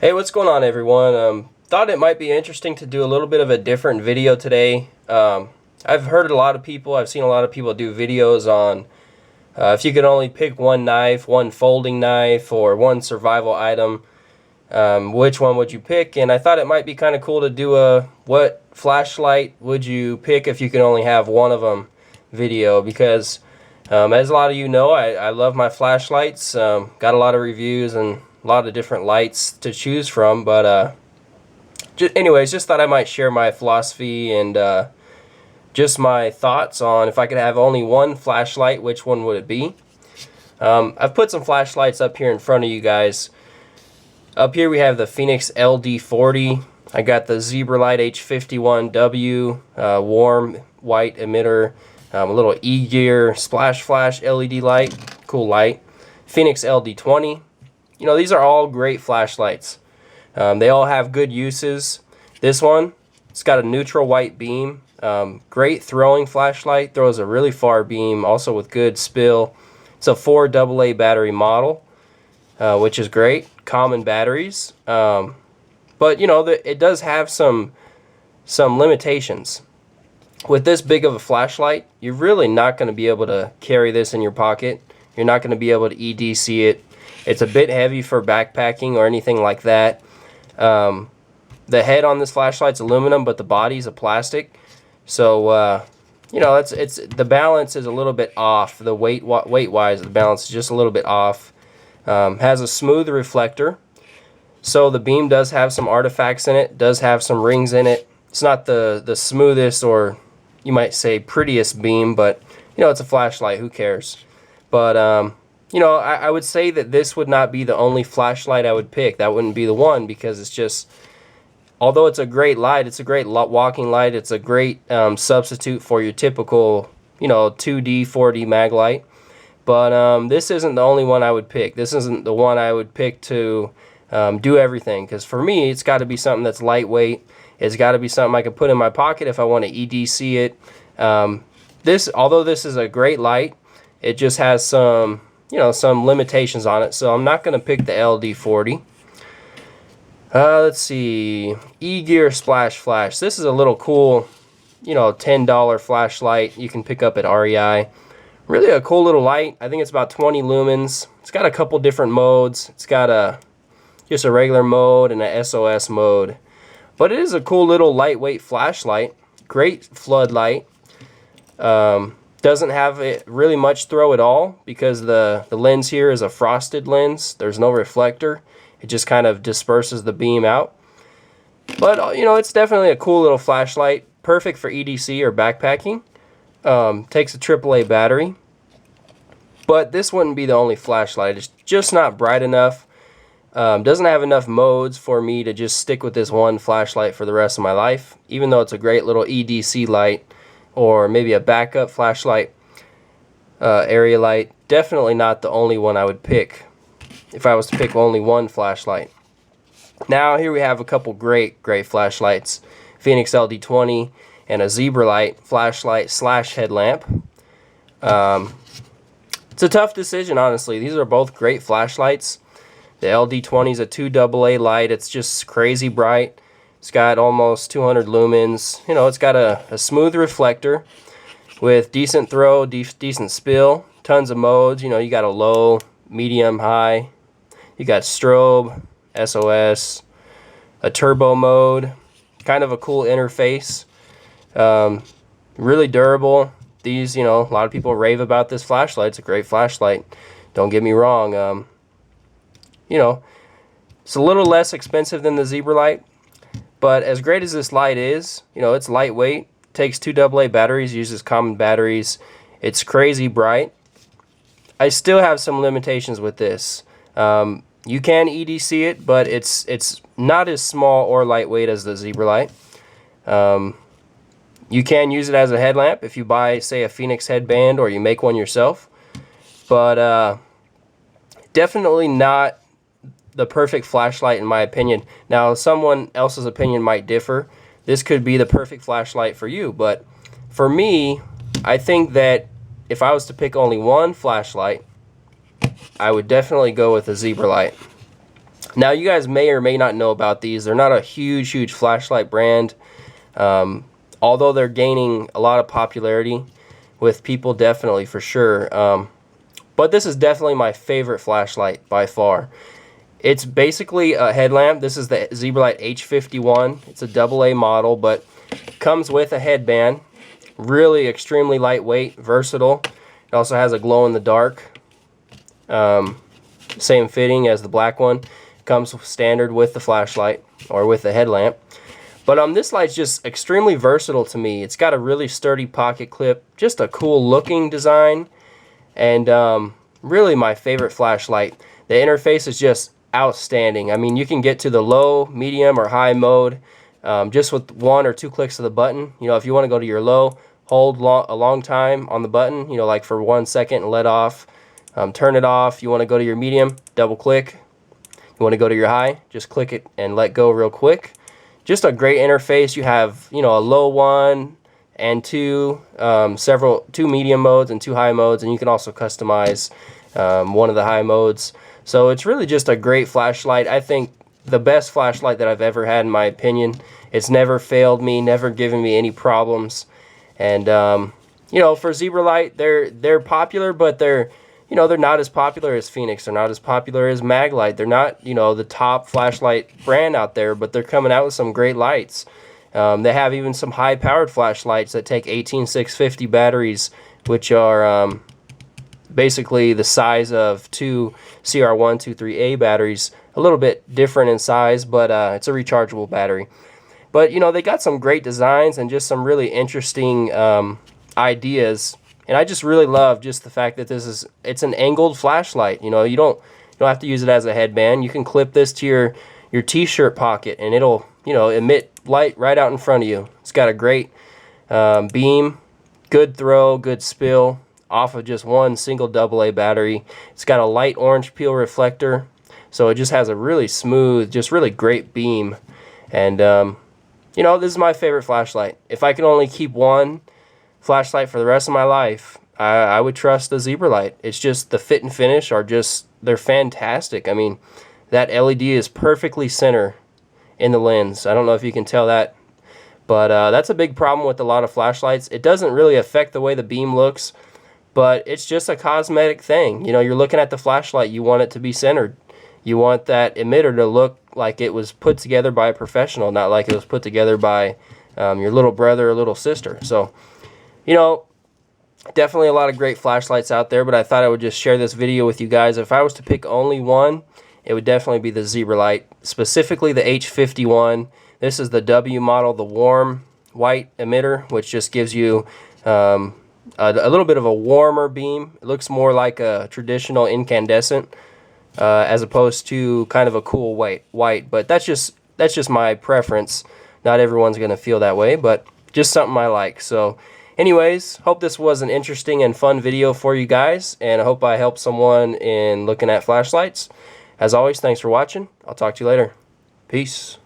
Hey, what's going on, everyone? Thought it might be interesting to do a little bit of a different video today. I've seen a lot of people do videos on if you could only pick one knife, one folding knife, or one survival item, which one would you pick? And I thought it might be kind of cool to do a what flashlight would you pick if you could only have one of them video, because as a lot of you know, I love my flashlights. Got a lot of reviews and a lot of different lights to choose from, but anyways, just thought I might share my philosophy and just my thoughts on if I could have only one flashlight, which one would it be? I've put some flashlights up here in front of you guys. Up here we have the Fenix LD40. I got the Zebralight H51W warm white emitter, a little Egear splash flash LED light, cool light. Fenix LD20. You know, these are all great flashlights. They all have good uses. This one, it's got a neutral white beam. Great throwing flashlight, throws a really far beam, also with good spill. It's a 4 AA battery model, which is great. Common batteries. But, you know, it does have some limitations. With this big of a flashlight, you're really not going to be able to carry this in your pocket. You're not going to be able to EDC it. It's a bit heavy for backpacking or anything like that. The head on this flashlight's aluminum, but the body's a plastic. So, you know, it's the balance is a little bit off. The weight-wise, the balance is just a little bit off. Has a smooth reflector. So the beam does have some artifacts in it, does have some rings in it. It's not the smoothest, or you might say prettiest beam, but, you know, it's a flashlight. Who cares? But, you know, I would say that this would not be the only flashlight I would pick. That wouldn't be the one, because it's just, although it's a great light, it's a great walking light, it's a great substitute for your typical, you know, 2D, 4D mag-lite. But this isn't the only one I would pick. This isn't the one I would pick to do everything, because for me, it's got to be something that's lightweight. It's got to be something I can put in my pocket if I want to EDC it. Although this is a great light, it just has some, you know, some limitations on it, so I'm not going to pick the LD40. Let's see, Egear Splash Flash. This is a little cool, you know, $10 flashlight you can pick up at REI. Really a cool little light. I think it's about 20 lumens. It's got a couple different modes. It's got just a regular mode and a SOS mode. But it is a cool little lightweight flashlight. Great floodlight. Doesn't have it really much throw at all, because the lens here is a frosted lens. There's no reflector. It just kind of disperses the beam out. But, you know, it's definitely a cool little flashlight. Perfect for EDC or backpacking. Takes a AAA battery. But this wouldn't be the only flashlight. It's just not bright enough. Doesn't have enough modes for me to just stick with this one flashlight for the rest of my life. Even though it's a great little EDC light, or maybe a backup flashlight, area light. Definitely not the only one I would pick if I was to pick only one flashlight. Now here we have a couple great flashlights. Fenix LD20 and a Zebralight flashlight / headlamp. It's a tough decision, honestly. These are both great flashlights. The LD20 is a 2 AA light. It's just crazy bright. It's got almost 200 lumens. You know, it's got a smooth reflector with decent throw, decent spill, tons of modes. You know, you got a low, medium, high. You got strobe, SOS, a turbo mode. Kind of a cool interface. Really durable. These, you know, a lot of people rave about this flashlight. It's a great flashlight. Don't get me wrong. You know, it's a little less expensive than the Zebralight. But as great as this light is, you know, it's lightweight, takes 2 AA batteries, uses common batteries. It's crazy bright. I still have some limitations with this. You can EDC it, but it's not as small or lightweight as the Zebralight. You can use it as a headlamp if you buy, say, a Fenix headband, or you make one yourself. But definitely not the perfect flashlight, in my opinion. Now, someone else's opinion might differ. This could be the perfect flashlight for you, but for me, I think that if I was to pick only one flashlight, I would definitely go with a Zebralight. Now, you guys may or may not know about these. They're not a huge flashlight brand, although they're gaining a lot of popularity with people, definitely, for sure. But this is definitely my favorite flashlight by far. It's basically a headlamp. This is the Zebralight H51. It's a AA model, but comes with a headband. Really extremely lightweight, versatile. It also has a glow-in-the-dark. Same fitting as the black one. Comes standard with the flashlight or with the headlamp. But this light's just extremely versatile to me. It's got a really sturdy pocket clip, just a cool looking design, and really my favorite flashlight. The interface is just outstanding. I mean, you can get to the low, medium, or high mode just with 1 or 2 clicks of the button. You know, if you want to go to your low, hold a long time on the button, you know, like for 1 second and let off. Turn it off. You want to go to your medium, double click. You want to go to your high, just click it and let go real quick. Just a great interface. You have, you know, a low one and two medium modes and 2 high modes, and you can also customize one of the high modes. So it's really just a great flashlight. I think the best flashlight that I've ever had, in my opinion. It's never failed me, never given me any problems. And you know, for Zebralight, they're popular, but they're not as popular as Fenix. They're not as popular as mag-lite. They're not, you know, the top flashlight brand out there, but they're coming out with some great lights. They have even some high-powered flashlights that take 18650 batteries, which are basically the size of 2 CR123A batteries. A little bit different in size, but it's a rechargeable battery. But, you know, they got some great designs and just some really interesting ideas. And I just really love just the fact that it's an angled flashlight. You know, you don't have to use it as a headband. You can clip this to your t-shirt pocket and it'll, you know, emit light right out in front of you. It's got a great beam, good throw, good spill off of just one single AA battery. It's got a light orange peel reflector, so it just has a really smooth, just really great beam. And you know, this is my favorite flashlight. If I could only keep one flashlight for the rest of my life, I would trust the Zebralight. It's just the fit and finish are just, they're fantastic. I mean, that LED is perfectly center in the lens. I don't know if you can tell that, but that's a big problem with a lot of flashlights. It doesn't really affect the way the beam looks, but it's just a cosmetic thing. You know, you're looking at the flashlight, you want it to be centered. You want that emitter to look like it was put together by a professional, not like it was put together by your little brother or little sister. So, you know, definitely a lot of great flashlights out there, but I thought I would just share this video with you guys. If I was to pick only one, it would definitely be the Zebralight, specifically the H51. This is the W model, the warm white emitter, which just gives you a little bit of a warmer beam. It looks more like a traditional incandescent as opposed to kind of a cool white. But that's just my preference. Not everyone's going to feel that way, but just something I like. So anyways, hope this was an interesting and fun video for you guys, and I hope I helped someone in looking at flashlights. As always, thanks for watching. I'll talk to you later. Peace.